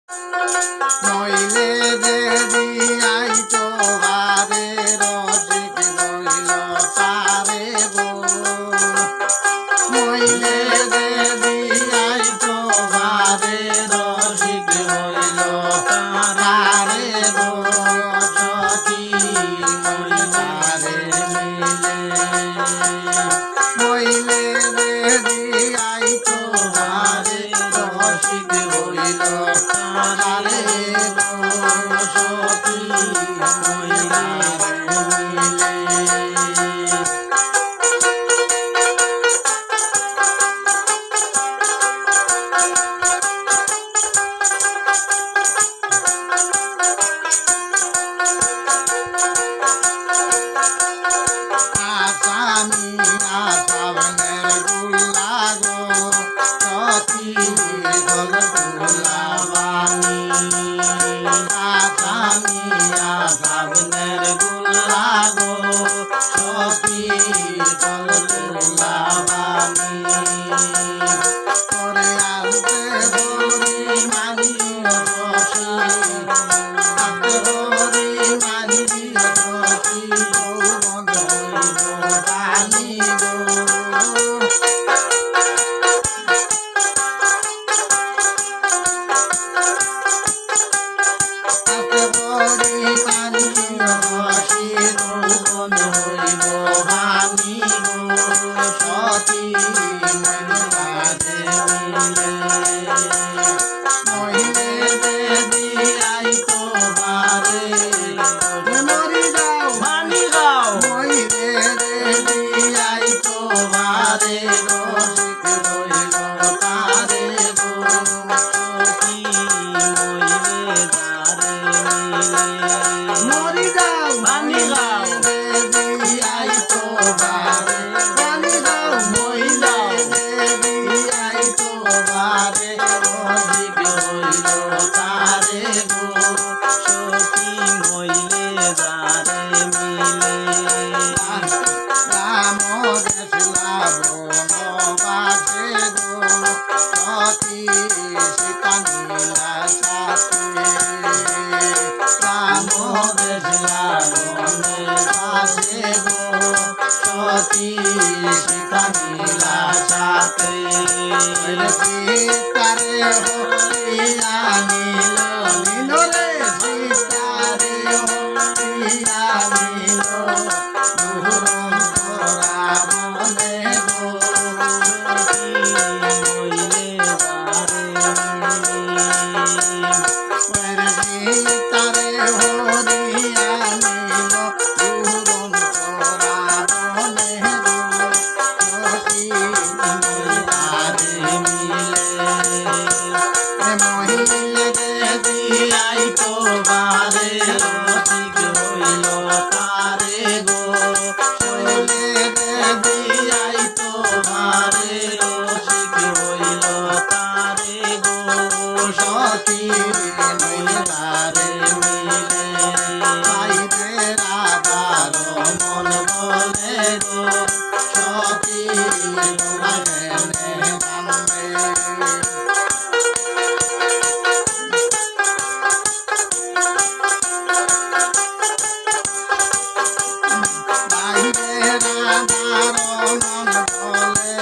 নইলে দেরি আইতো বারে রসিক রইল তারে গো নইলে দেরি আইতো বারে রসিক রইল তারে গো সখী মইলারে মিলে নইলে দেরি আইতো বারে রসিক রইল তারে গো সখী মইলারে মিলে আসামি আসামের গুল্লা গো সখী গল গুলাবানি আসামি আসামের গুল্লা গো সখী গল গুলাবানি করে আনতে বলি মানি রসি আনতে বলি মানি রসি বন্ধ রানী গো আনতে বলি মানি রসি বন্ধ হইব রানী গো সখী মইলারে মিলে নইলে দেরি আইতো বারে মরি যাও মানি যাও নইলে দেরি আইতো বারে রসিক রইল তারে গো সখী মইলে তারে মিলে মরি যাও মানি যাও দেরি আইতো বারে মানি যাও মইলে দেরি আইতো বারে রসিক রইল তারে গো সখী মইলে তারে মিলে রাম গেছিলা বনবাসে গো সখী সীতা নীলা সাথে রাম গেছিলা বনবাসে গো সখী সীতা নীলা সাথে সীতারে হরিয়া নীল নীল রে সীতারে হরিয়া নীল দুরন্ত রাবণে গো সখী মইলে তারে মিলে সীতারে হরিয়া নীল দুরন্ত রাবণে গো সখী মইলারে মিলে মহিলে দেবী আইতো বারে রসিক হইল তারে গো শৈলে দেবী আইতো বারে রসিক হইল তারে গো সখী মইলারে মিলে পাইবে রাধার মন বলে গো সখী মোরানে কান্দে পাইবে রাধার মন বলে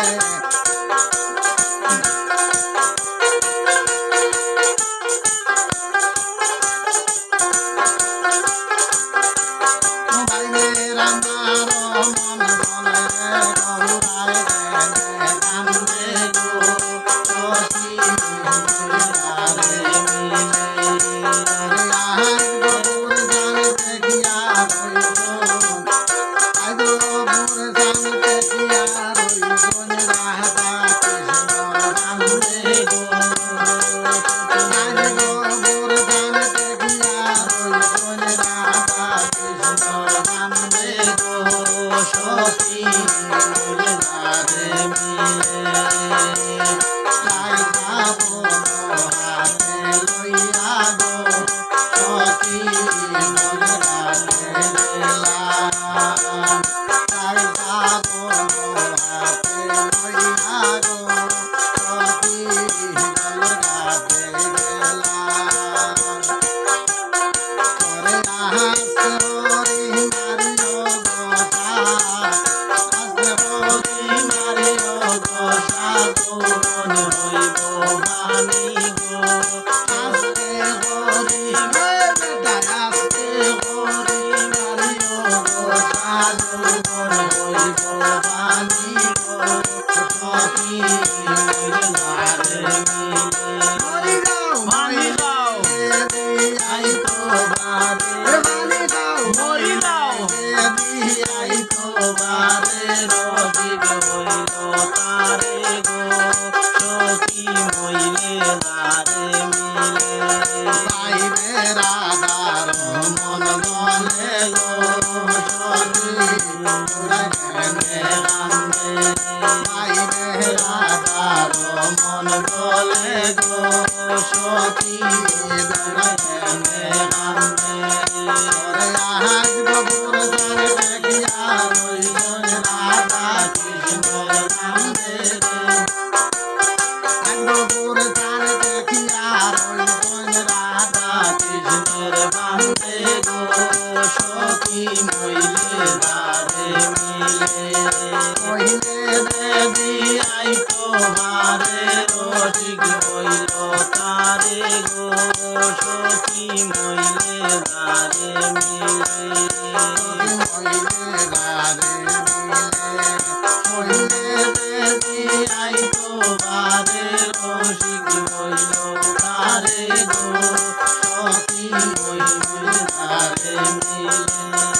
বাইরে রাধার মন বলে গো সখী কেনে কান্দে বাইরে রাধার মন বলে গো সখী কেনে কান্দে আজ ববুর তার দেখিয়া রইল রাধা কৃষ্ণর কান্দে ববুর তার দেখিয়া রইল রাধা কৃষ্ণের বান্দে গো সখী মইলে তারে মিলে কইলে দেবী আই তোমারে রসিক হইল তারে গো সখী মইলে তারে মিলে মইলে তারে মিলে কইলে দেবী আই তোমারে রসিক হইল তারে গো সখী মইলে তারে মিলে